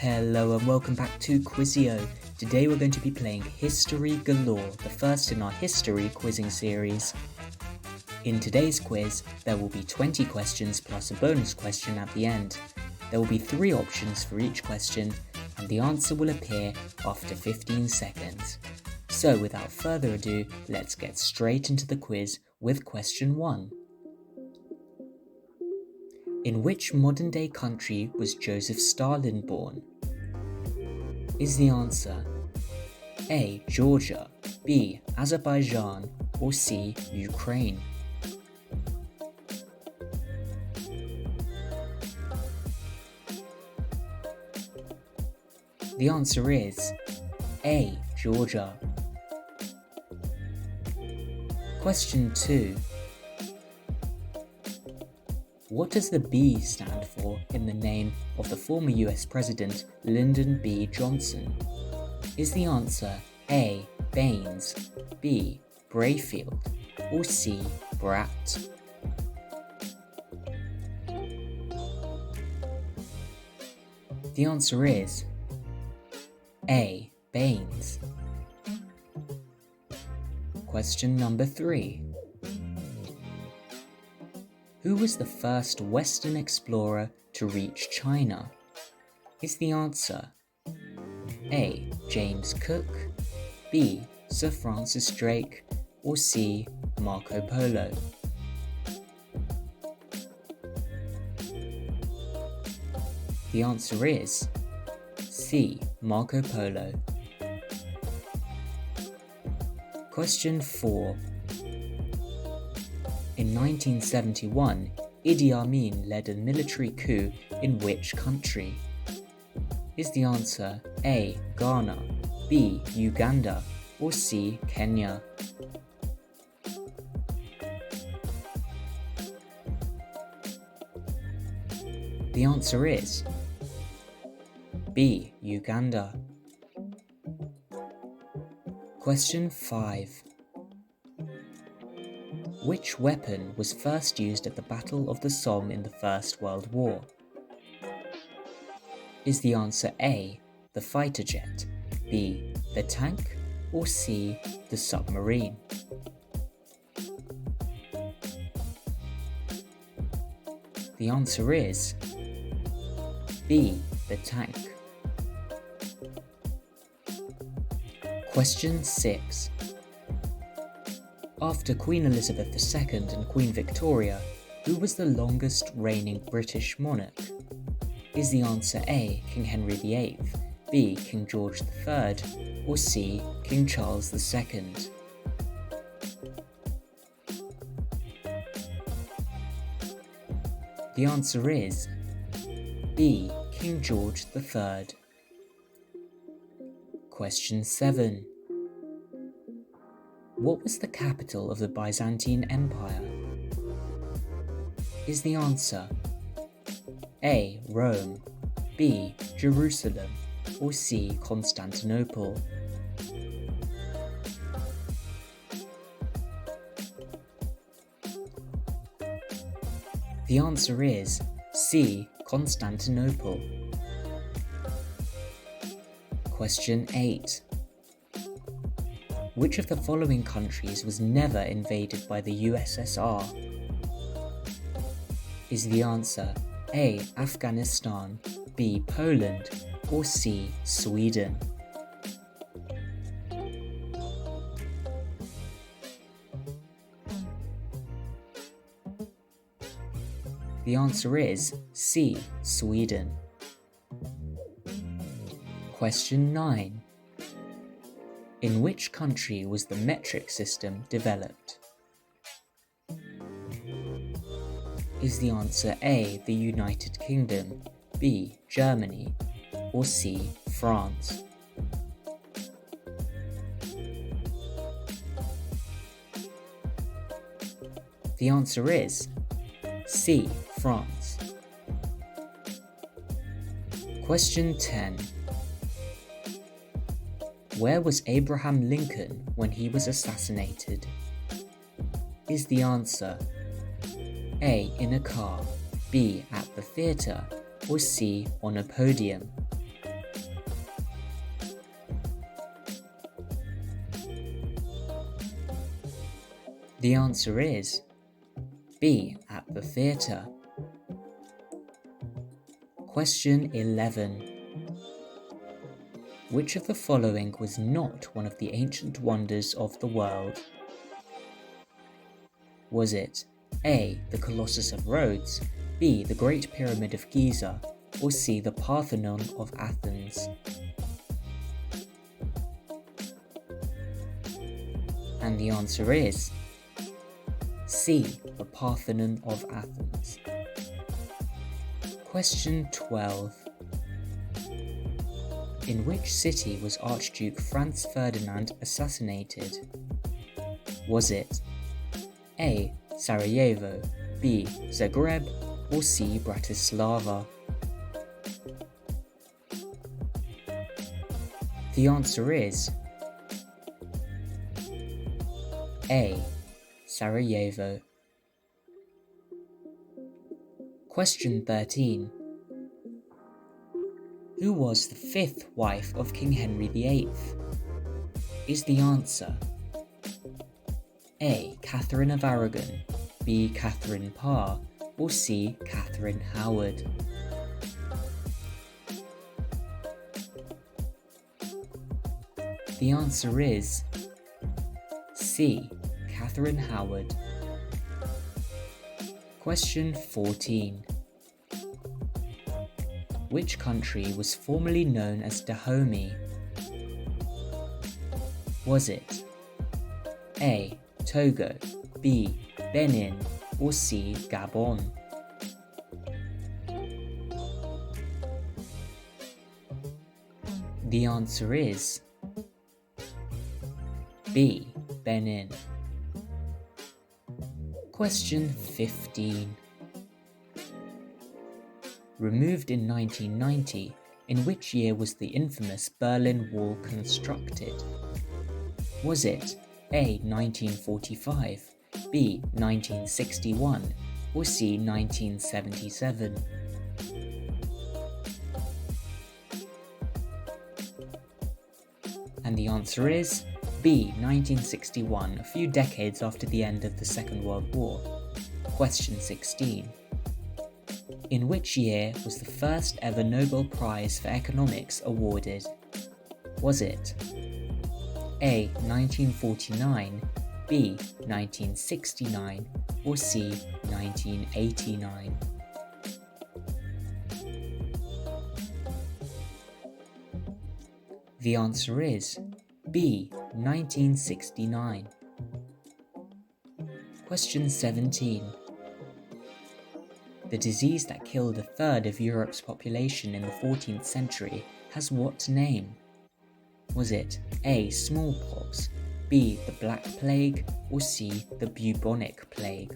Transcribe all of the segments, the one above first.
Hello and welcome back to Quizio. Today we're going to be playing History Galore, the first in our history quizzing series. In today's quiz, there will be 20 questions plus a bonus question at the end. There will be 3 options for each question, and the answer will appear after 15 seconds. So without further ado, let's get straight into the quiz with question 1. In which modern-day country was Joseph Stalin born? Is the answer A. Georgia, B. Azerbaijan, or C. Ukraine? The answer is A. Georgia. Question 2. What does the B stand for in the name of the former US President Lyndon B. Johnson? Is the answer A. Baines, B. Brayfield, or C. Brat? The answer is A. Baines. Question number 3. Who was the first Western explorer to reach China? Is the answer A. James Cook, B. Sir Francis Drake, or C. Marco Polo? The answer is C. Marco Polo. Question 4. In 1971, Idi Amin led a military coup in which country? Is the answer A. Ghana, B. Uganda, or C. Kenya? The answer is B. Uganda. Question 5. Which weapon was first used at the Battle of the Somme in the First World War? Is the answer A. the fighter jet, B. the tank, or C. the submarine? The answer is B. the tank. Question 6. After Queen Elizabeth II and Queen Victoria, who was the longest reigning British monarch? Is the answer A. King Henry VIII, B. King George III, or C. King Charles II? The answer is B. King George III. Question 7. What was the capital of the Byzantine Empire? Is the answer A. Rome, B. Jerusalem, or C. Constantinople? The answer is C. Constantinople. Question 8. Which of the following countries was never invaded by the USSR? Is the answer A. Afghanistan, B. Poland, or C. Sweden? The answer is C. Sweden. Question 9. In which country was the metric system developed? Is the answer A. the United Kingdom, B. Germany, or C. France? The answer is C. France. Question 10. Where was Abraham Lincoln when he was assassinated? Is the answer A. in a car, B. at the theatre, or C. on a podium? The answer is B. At the theatre. Question 11. Which of the following was not one of the ancient wonders of the world? Was it A. the Colossus of Rhodes, B. the Great Pyramid of Giza, or C. the Parthenon of Athens? And the answer is C. the Parthenon of Athens. Question 12. In which city was Archduke Franz Ferdinand assassinated? Was it A. Sarajevo, B. Zagreb, or C. Bratislava? The answer is A. Sarajevo. Question 13. Who was the fifth wife of King Henry VIII? Is the answer A. Catherine of Aragon, B. Catherine Parr, or C. Catherine Howard? The answer is C. Catherine Howard. Question 14. Which country was formerly known as Dahomey? Was it A. Togo, B. Benin, or C. Gabon? The answer is B. Benin. Question 15. Removed in 1990, in which year was the infamous Berlin Wall constructed? Was it A. 1945, B. 1961, or C. 1977? And the answer is B. 1961, a few decades after the end of the Second World War. Question 16. In which year was the first ever Nobel Prize for Economics awarded? Was it A. 1949, B. 1969, or C. 1989? The answer is B. 1969. Question 17. The disease that killed a third of Europe's population in the 14th century has what name? Was it A. smallpox, B. the Black Plague, or C. the bubonic plague?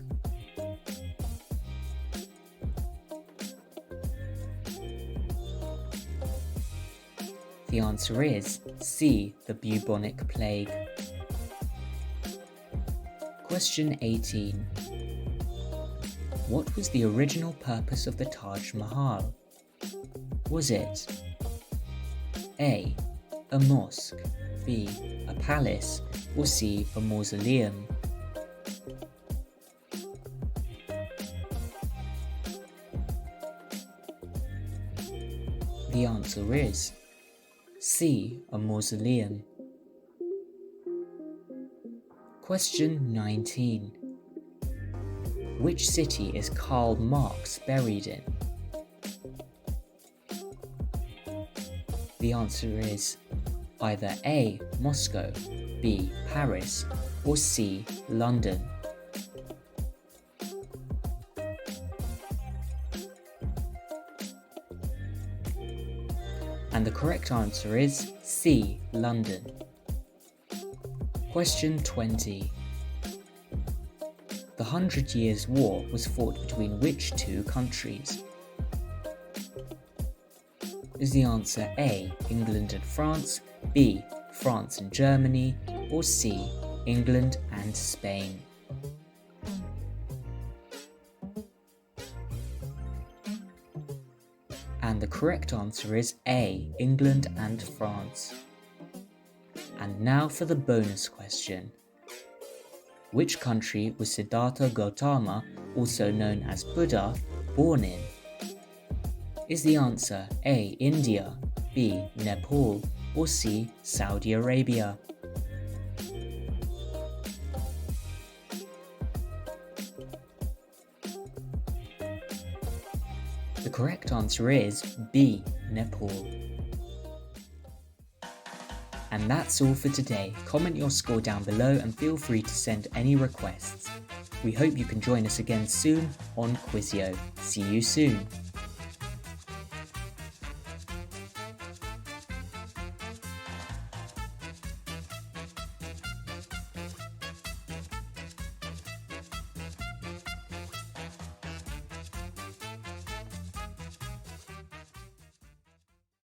The answer is C. the bubonic plague. Question 18. What was the original purpose of the Taj Mahal? Was it A. a mosque, B. a palace, or C. a mausoleum? The answer is C. a mausoleum. Question 19. Which city is Karl Marx buried in? The answer is either A. Moscow, B. Paris, or C. London. And the correct answer is C. London. Question 20. The 100 Years' War was fought between which two countries? Is the answer A. England and France, B. France and Germany, or C. England and Spain? And the correct answer is A. England and France. And now for the bonus question. Which country was Siddhartha Gautama, also known as Buddha, born in? Is the answer A. India, B. Nepal, or C. Saudi Arabia? The correct answer is B. Nepal. And that's all for today. Comment your score down below and feel free to send any requests. We hope you can join us again soon on Quizio. See you soon!